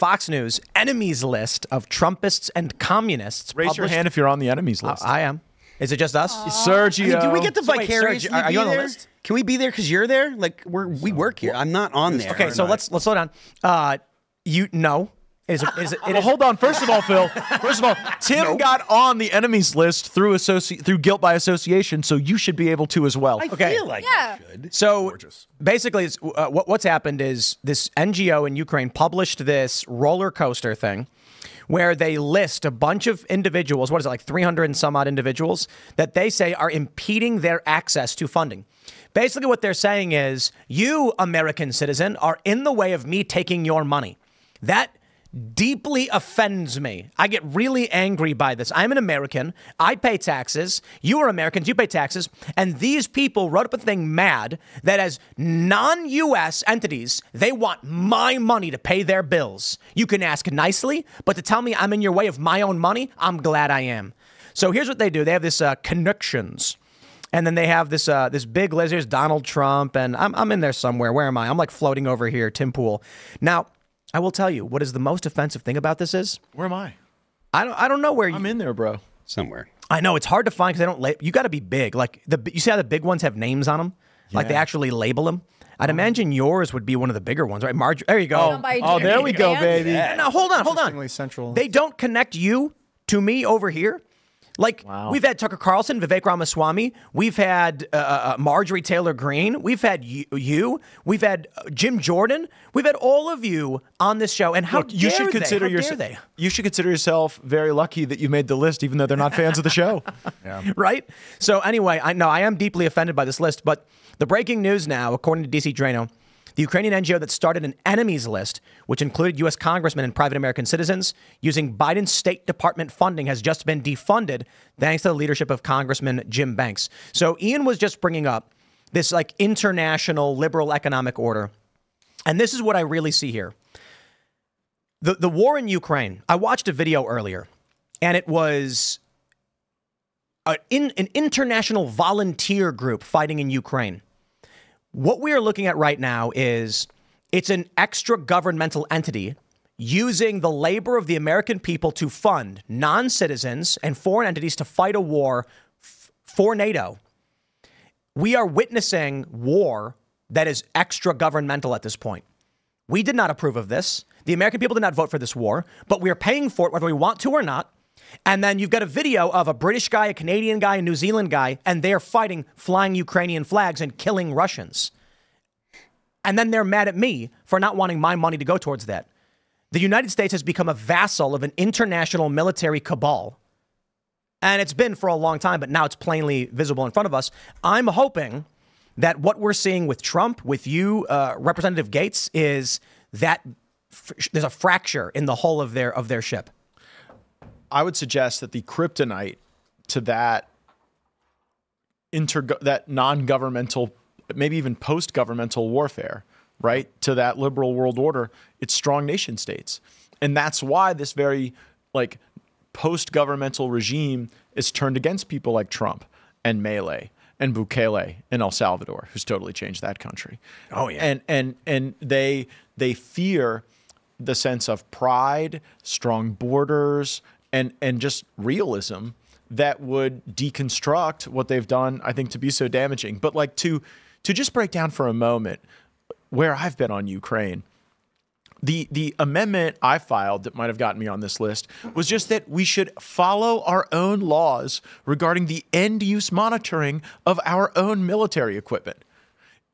Fox News enemies list of Trumpists and communists. Raise your hand if you're on the enemies list. I am. Is it just us? Sergio. Do we get to So wait, vicariously Serge, are you on the there? list? Can we be there because you're there? Like we work here. I'm not on there. Okay, so let's slow down. No. It is, Hold on. First of all, Phil. Tim got on the enemies list through guilt by association, so you should be able to as well. I feel like I should. So basically, what's happened is this NGO in Ukraine published this roller coaster thing where they list a bunch of individuals, what is it, like 300 and some odd individuals, that they say are impeding their access to funding. Basically, what they're saying is, you, American citizen, are in the way of me taking your money. That deeply offends me. I get really angry by this. I'm an American. I pay taxes. You are Americans. You pay taxes. And these people wrote up a thing mad that as non-U.S. entities, they want my money to pay their bills. You can ask nicely, but to tell me I'm in your way of my own money, I'm glad I am. So here's what they do. They have this connections. And then they have this big list. There's Donald Trump, and I'm in there somewhere. Where am I? I'm like floating over here, Tim Pool. Now, I will tell you what is the most offensive thing about this is. Where am I? I don't know where you. I'm in there, bro. Somewhere. I know it's hard to find because they don't. You got to be big. Like you see how the big ones have names on them, like they actually label them. I'd imagine yours would be one of the bigger ones, right? There you go. Oh, there we go, baby. Yeah. Now hold on. Central. They don't connect you to me over here. Like, we've had Tucker Carlson, Vivek Ramaswamy. We've had Marjorie Taylor Greene. We've had you. We've had Jim Jordan. We've had all of you on this show. And how you should consider You should consider yourself very lucky that you made the list, even though they're not fans of the show. Yeah. Right? So anyway, I am deeply offended by this list. But the breaking news now, according to DC Drano, the Ukrainian NGO that started an enemies list, which included U.S. congressmen and private American citizens, using Biden's State Department funding, has just been defunded thanks to the leadership of Congressman Jim Banks. So Ian was just bringing up this like international liberal economic order. And this is what I really see here. The war in Ukraine. I watched a video earlier, and it was an international volunteer group fighting in Ukraine. What we are looking at right now is it's an extra governmental entity using the labor of the American people to fund non-citizens and foreign entities to fight a war for NATO. We are witnessing war that is extra governmental at this point. We did not approve of this. The American people did not vote for this war, but we are paying for it whether we want to or not. And then you've got a video of a British guy, a Canadian guy, a New Zealand guy, and they're fighting, flying Ukrainian flags and killing Russians. And then they're mad at me for not wanting my money to go towards that. The United States has become a vassal of an international military cabal. And it's been for a long time, but now it's plainly visible in front of us. I'm hoping that what we're seeing with Trump, with you, Representative Gaetz, is that there's a fracture in the hull of their ship. I would suggest that the kryptonite to that non-governmental, maybe even post-governmental warfare, right, to that liberal world order, it's strong nation states. And that's why this very like post-governmental regime is turned against people like Trump and Milei and Bukele in El Salvador, who's totally changed that country. Oh, yeah. And they fear the sense of pride, strong borders, and just realism that would deconstruct what they've done, I think, to be so damaging. But like to just break down for a moment where I've been on Ukraine, the amendment I filed that might have gotten me on this list was just that we should follow our own laws regarding the end-use monitoring of our own military equipment.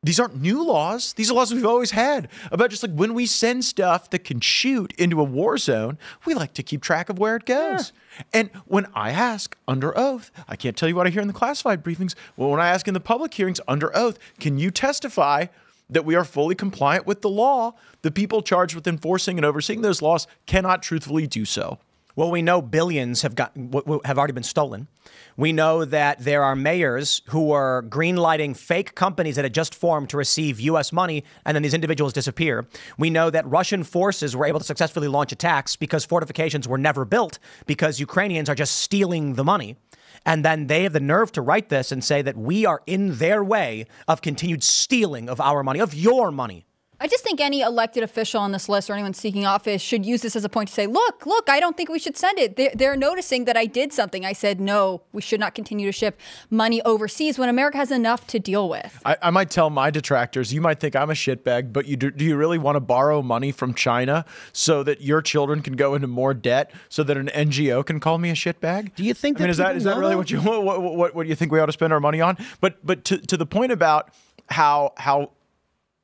These aren't new laws. These are laws we've always had about just like when we send stuff that can shoot into a war zone, we like to keep track of where it goes. Yeah. And when I ask under oath, I can't tell you what I hear in the classified briefings. Well, when I ask in the public hearings under oath, can you testify that we are fully compliant with the law? The people charged with enforcing and overseeing those laws cannot truthfully do so. Well, we know billions have already been stolen. We know that there are mayors who are greenlighting fake companies that had just formed to receive U.S. money, and then these individuals disappear. We know that Russian forces were able to successfully launch attacks because fortifications were never built because Ukrainians are just stealing the money. And then they have the nerve to write this and say that we are in their way of continued stealing of our money, of your money. I just think any elected official on this list or anyone seeking office should use this as a point to say, look, I don't think we should send it. They're noticing that I did something. I said, no, we should not continue to ship money overseas when America has enough to deal with. I might tell my detractors, you might think I'm a shitbag, but do you really want to borrow money from China so that your children can go into more debt so that an NGO can call me a shitbag? Do you think is that really what you think we ought to spend our money on? But to the point about how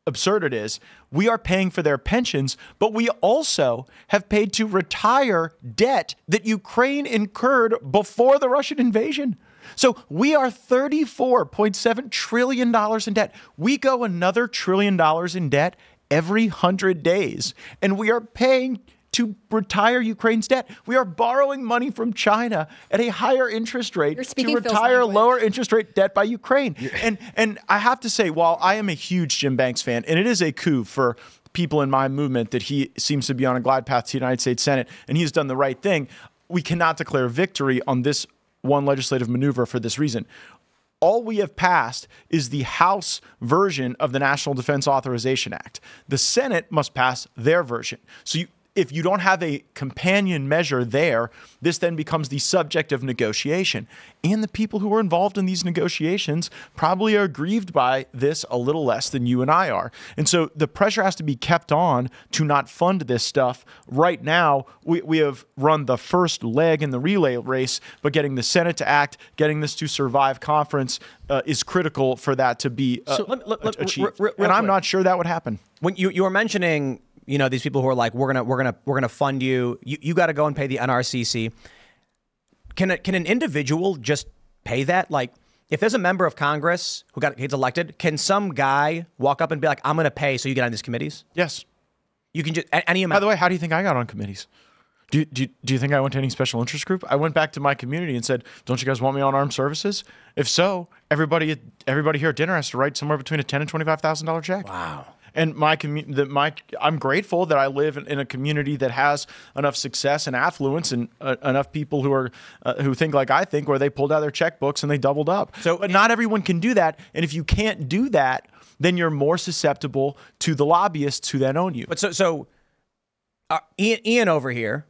absurd it is, we are paying for their pensions, but we also have paid to retire debt that Ukraine incurred before the Russian invasion. So we are $34.7 trillion in debt. We go another $1 trillion in debt every 100 days, and we are paying to retire Ukraine's debt. We are borrowing money from China at a higher interest rate to retire lower interest rate debt by Ukraine. And I have to say, while I am a huge Jim Banks fan, and it is a coup for people in my movement that he seems to be on a glide path to the United States Senate, and he's done the right thing, we cannot declare victory on this one legislative maneuver for this reason. All we have passed is the House version of the National Defense Authorization Act. The Senate must pass their version. So if you don't have a companion measure there, this then becomes the subject of negotiation. And the people who are involved in these negotiations probably are aggrieved by this a little less than you and I are. And so the pressure has to be kept on to not fund this stuff. Right now, we have run the first leg in the relay race, but getting the Senate to act, getting this to survive conference is critical for that to be achieved. And I'm not sure that would happen. When you were mentioning, these people who are like, we're gonna fund you. You got to go and pay the NRCC. Can an individual just pay that? Like, if there's a member of Congress who gets elected, can some guy walk up and be like, I'm gonna pay so you get on these committees? Yes. You can just any amount. By the way, how do you think I got on committees? Do you think I went to any special interest group? I went back to my community and said, don't you guys want me on armed services? If so, everybody here at dinner has to write somewhere between a $10,000 and $25,000 check. Wow. And I'm grateful that I live in a community that has enough success and affluence and enough people who think like I think, where they pulled out their checkbooks and they doubled up. But not everyone can do that. And if you can't do that, then you're more susceptible to the lobbyists who then own you. But so Ian over here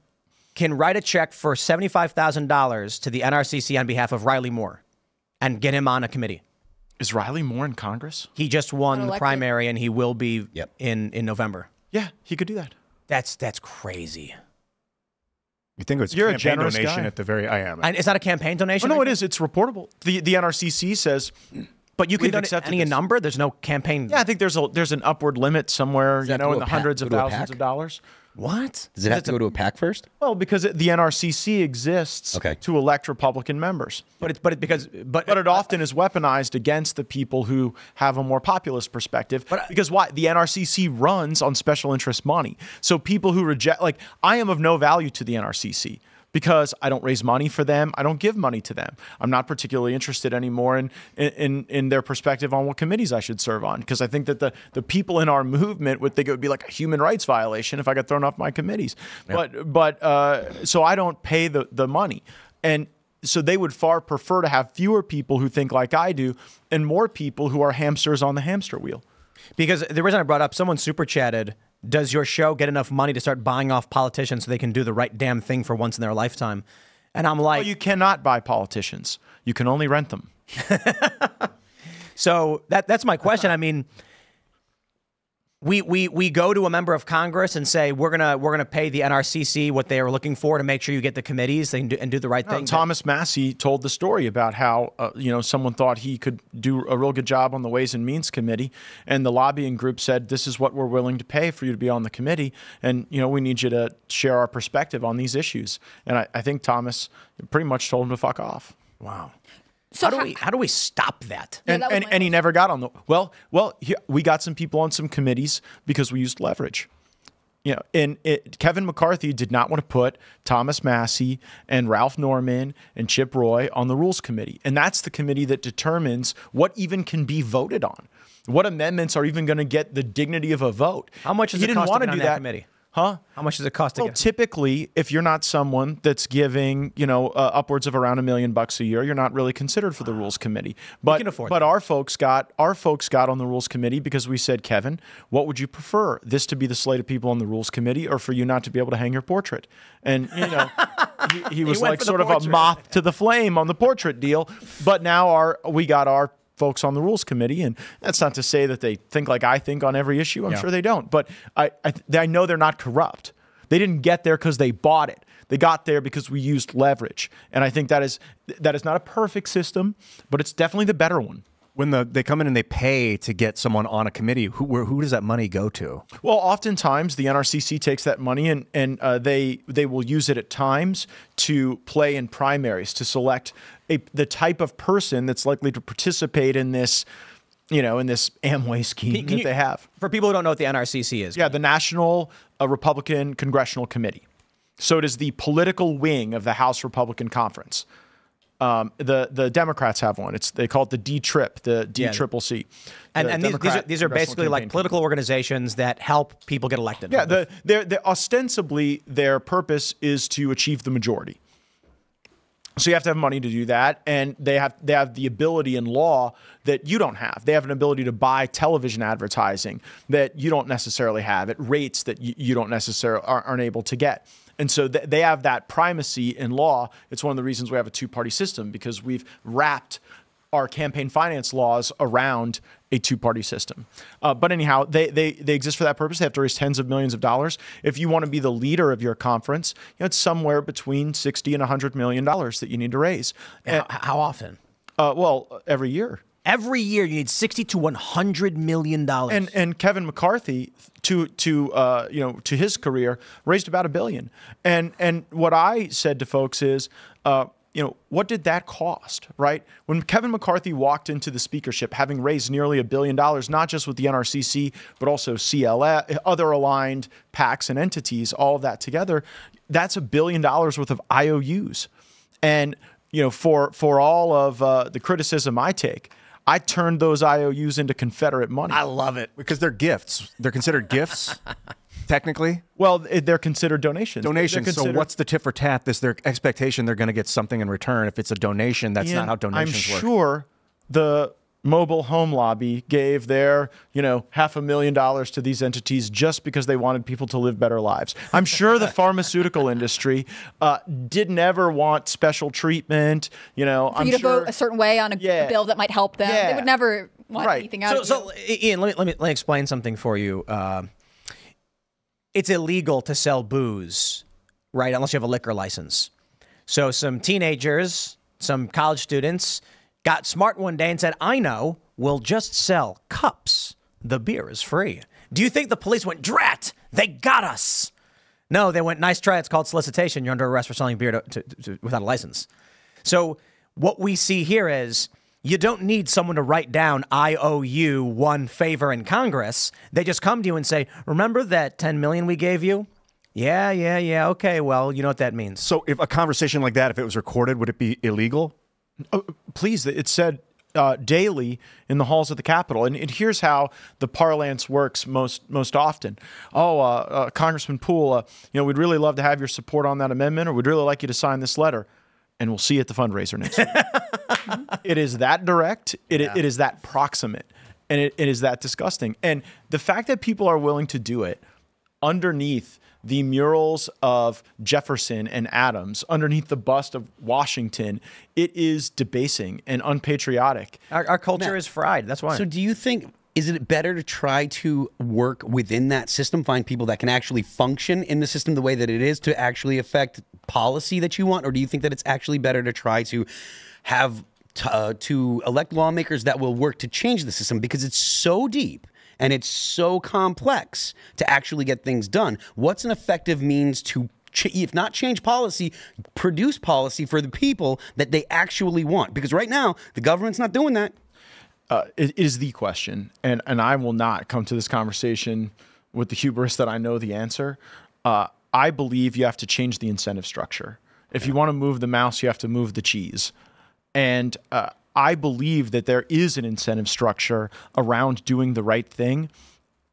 can write a check for $75,000 to the NRCC on behalf of Riley Moore and get him on a committee. Is Riley Moore in Congress? He just won the primary, and he will be in November. Yeah, he could do that. That's crazy. You think it's You're a campaign generous donation guy. at the very? I am. And it's not a campaign donation? Oh, no, it is. It's reportable. The NRCC says. But you can donate any number? There's no campaign. Yeah, I think there's an upward limit somewhere, in the hundreds of thousands of dollars. What? Does it have to go to a PAC first? Well, because the NRCC exists to elect Republican members. But it often is weaponized against the people who have a more populist perspective. Because why? The NRCC runs on special interest money. So people who reject, like, I am of no value to the NRCC. Because I don't raise money for them, I don't give money to them. I'm not particularly interested anymore in their perspective on what committees I should serve on. Because I think that the people in our movement would think it would be like a human rights violation if I got thrown off my committees. But so I don't pay the money, and so they would far prefer to have fewer people who think like I do, and more people who are hamsters on the hamster wheel. Because the reason I brought up, someone super chatted, does your show get enough money to start buying off politicians so they can do the right damn thing for once in their lifetime? And I'm like... Well, you cannot buy politicians. You can only rent them. So that's my question. I mean, we go to a member of Congress and say, we're gonna pay the NRCC what they are looking for to make sure you get the committees and do the right thing. Thomas Massie told the story about how someone thought he could do a real good job on the Ways and Means Committee, and the lobbying group said, this is what we're willing to pay for you to be on the committee, and we need you to share our perspective on these issues. And I think Thomas pretty much told him to fuck off. Wow. So how do we stop that? And he never got on the we got some people on some committees because we used leverage. Kevin McCarthy did not want to put Thomas Massie and Ralph Norman and Chip Roy on the Rules Committee. And that's the committee that determines what even can be voted on. What amendments are even going to get the dignity of a vote. How much is it costing on that committee? Huh? How much does it cost to Well, get? typically, if you're not someone that's giving, upwards of around $1 million a year, you're not really considered for the Rules Committee. But can afford but that. our folks got on the Rules Committee because we said, Kevin, what would you prefer? This to be the slate of people on the Rules Committee, or for you not to be able to hang your portrait? And he was went like for the sort of a portrait. moth to the flame on the portrait deal. But now we got our folks on the Rules Committee, and that's not to say that they think like I think on every issue. I'm sure they don't, but I know they're not corrupt. They didn't get there because they bought it. They got there because we used leverage, and I think that is not a perfect system, but it's definitely the better one. When they come in and they pay to get someone on a committee, who does that money go to? Well, oftentimes the NRCC takes that money and they will use it at times to play in primaries to select the type of person that's likely to participate in this, in this Amway scheme that they have. For people who don't know what the NRCC is. Yeah, the National Republican Congressional Committee. So it is the political wing of the House Republican Conference. The Democrats have one. They call it the D-Trip, the D-Triple-C. And these are basically like political organizations that help people get elected. Yeah, they're ostensibly their purpose is to achieve the majority. So you have to have money to do that, and they have the ability in law that you don't have. They have an ability to buy television advertising that you don't necessarily have at rates that you don't necessarily aren't able to get. And so they have that primacy in law. It's one of the reasons we have a two-party system, because we've wrapped our campaign finance laws around a two-party system. But anyhow, they exist for that purpose. They have to raise tens of millions of dollars. If you want to be the leader of your conference, it's somewhere between $60 and $100 million that you need to raise. How often? Well, every year. Every year you need $60 to $100 million. And Kevin McCarthy, to his career, raised about $1 billion. And what I said to folks is, what did that cost, right? When Kevin McCarthy walked into the speakership, having raised nearly $1 billion, not just with the NRCC, but also CLF, other aligned PACs and entities, all of that together, that's $1 billion worth of IOUs. And, for all of the criticism I take, I turned those IOUs into Confederate money. I love it. Because they're gifts. They're considered gifts, technically. Well, they're considered donations. Donations. So what's the tit for tat? Is their expectation they're going to get something in return? If it's a donation, that's not how donations work. I'm sure the mobile home lobby gave their, $500,000 to these entities just because they wanted people to live better lives. I'm sure the pharmaceutical industry didn't ever want special treatment. For you to vote a certain way on a bill that might help them. Yeah. They would never want anything out of you. So Ian, let me explain something for you. It's illegal to sell booze, right? Unless you have a liquor license. So some teenagers, some college students got smart one day and said, I know, we'll just sell cups. The beer is free. Do you think the police went, drat, they got us? No, they went, nice try. It's called solicitation. You're under arrest for selling beer without a license. So what we see here is you don't need someone to write down, I owe you one favor in Congress. They just come to you and say, remember that $10 million we gave you? Yeah. Okay, well, you know what that means. So if a conversation like that, if it was recorded, would it be illegal? Please, it said daily in the halls of the Capitol. And here's how the parlance works most often. Congressman Poole, we'd really love to have your support on that amendment, or we'd really like you to sign this letter. And we'll see you at the fundraiser next week. It is that direct. It is that proximate. And it is that disgusting. And the fact that people are willing to do it underneath the murals of Jefferson and Adams, underneath the bust of Washington, it is debasing and unpatriotic. Our culture is fried. That's why. So do you think, is it better to try to work within that system, find people that can actually function in the system the way that it is to actually affect policy that you want? Or do you think that it's actually better to try to have to elect lawmakers that will work to change the system, because it's so deep and it's so complex to actually get things done? What's an effective means to, if not change policy, produce policy for the people that they actually want? Because right now, the government's not doing that. It is the question. And I will not come to this conversation with the hubris that I know the answer. I believe you have to change the incentive structure. If you want to move the mouse, you have to move the cheese. And I believe that there is an incentive structure around doing the right thing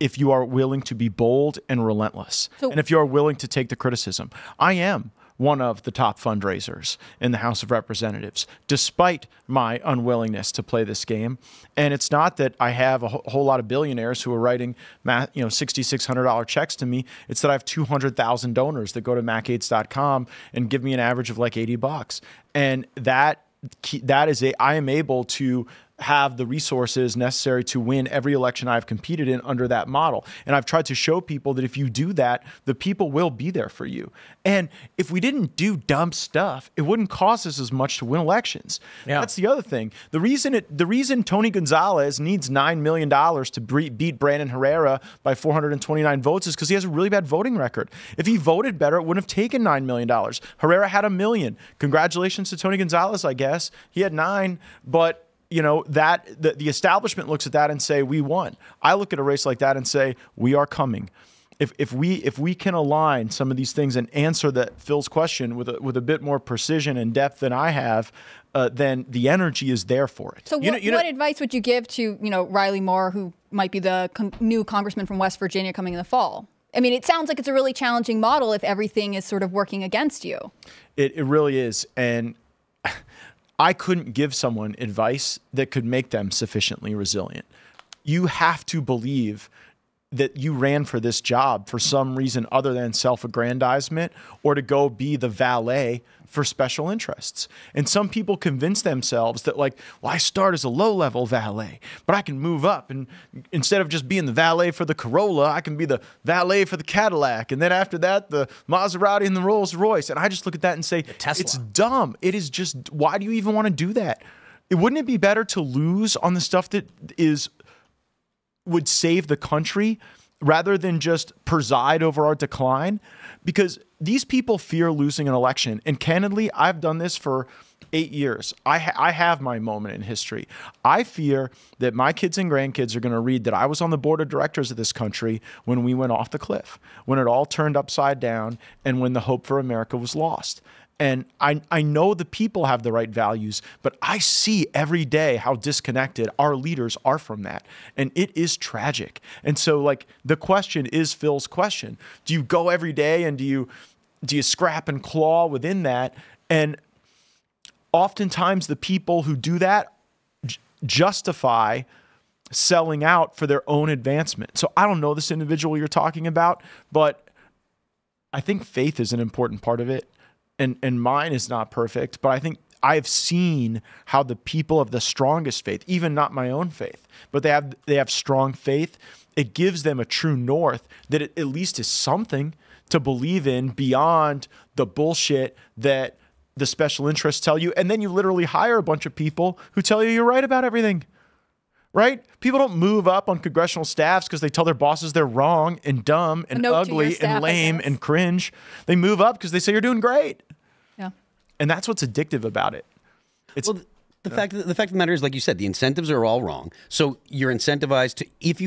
if you are willing to be bold and relentless, and if you are willing to take the criticism. I am one of the top fundraisers in the House of Representatives, despite my unwillingness to play this game. And it's not that I have a whole lot of billionaires who are writing $6,600 checks to me. It's that I have 200,000 donors that go to MacGaetz.com and give me an average of like $80. And that is I am able to have the resources necessary to win every election I've competed in under that model. And I've tried to show people that if you do that, the people will be there for you. And if we didn't do dumb stuff, it wouldn't cost us as much to win elections. Yeah. That's the other thing. The reason Tony Gonzalez needs $9 million to beat Brandon Herrera by 429 votes is because he has a really bad voting record. If he voted better, it wouldn't have taken $9 million. Herrera had $1 million. Congratulations to Tony Gonzalez, I guess. He had 9, but that the establishment looks at that and say, we won. I look at a race like that and say, we are coming. If we can align some of these things and answer Phil's question with a bit more precision and depth than I have, then the energy is there for it. So what advice would you give to Riley Moore, who might be the new congressman from West Virginia coming in the fall? I mean, it sounds like it's a really challenging model if everything is sort of working against you. It really is. And I couldn't give someone advice that could make them sufficiently resilient. You have to believe that you ran for this job for some reason other than self-aggrandizement or to go be the valet for special interests. And some people convince themselves that I start as a low-level valet, but I can move up. And instead of just being the valet for the Corolla, I can be the valet for the Cadillac. And then after that, the Maserati and the Rolls Royce. And I just look at that and say, it's dumb. It is just, why do you even want to do that? Wouldn't it be better to lose on the stuff that would save the country rather than just preside over our decline? Because these people fear losing an election. And candidly, I've done this for 8 years. I have my moment in history. I fear that my kids and grandkids are going to read that I was on the board of directors of this country when we went off the cliff, when it all turned upside down, and when the hope for America was lost. And I know the people have the right values, but I see every day how disconnected our leaders are from that. And it is tragic. And so the question is Phil's question. Do you go every day and do you scrap and claw within that? And oftentimes the people who do that justify selling out for their own advancement. So I don't know this individual you're talking about, but I think faith is an important part of it. And mine is not perfect, but I think I've seen how the people of the strongest faith, even not my own faith, but they have strong faith. It gives them a true north that it at least is something to believe in beyond the bullshit that the special interests tell you. And then you literally hire a bunch of people who tell you you're right about everything. Right? People don't move up on congressional staffs because they tell their bosses they're wrong and dumb and ugly and lame and cringe. They move up because they say you're doing great. Yeah. And that's what's addictive about it. The fact of the matter is, like you said, the incentives are all wrong. So you're incentivized to, if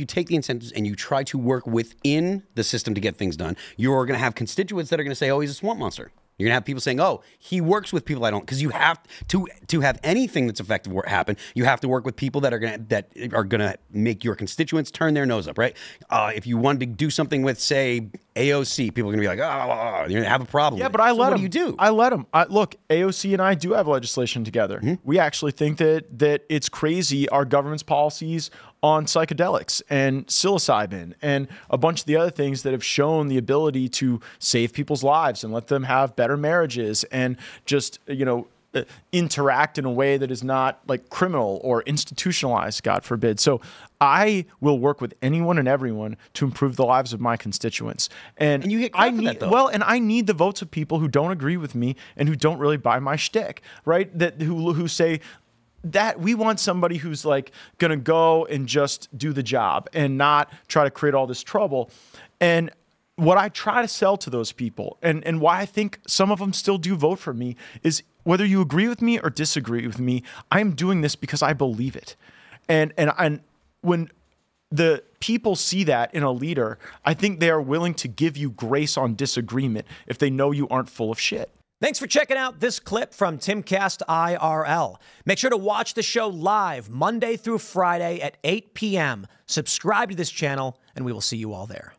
you take the incentives and you try to work within the system to get things done, you're going to have constituents that are going to say, oh, he's a swamp monster. You're going to have people saying, oh, he works with people I don't, because you have to have anything that's effective happen, you have to work with people that are going to make your constituents turn their nose up, right? If you wanted to do something with, say, AOC, people are going to be like, oh, you're going to have a problem. Yeah, but I let them. What do you do? I let them. Look, AOC and I do have legislation together. Mm-hmm. We actually think that it's crazy our government's policies on psychedelics and psilocybin and a bunch of the other things that have shown the ability to save people's lives and let them have better marriages and just, interact in a way that is not criminal or institutionalized, God forbid. So I will work with anyone and everyone to improve the lives of my constituents. And you get crap for that, though. Well, and I need the votes of people who don't agree with me and who don't really buy my shtick, right? Who say that we want somebody who's going to go and just do the job and not try to create all this trouble. And what I try to sell to those people and why I think some of them still do vote for me is whether you agree with me or disagree with me, I'm doing this because I believe it. And when the people see that in a leader, I think they are willing to give you grace on disagreement if they know you aren't full of shit. Thanks for checking out this clip from Timcast IRL. Make sure to watch the show live Monday through Friday at 8 p.m. Subscribe to this channel, and we will see you all there.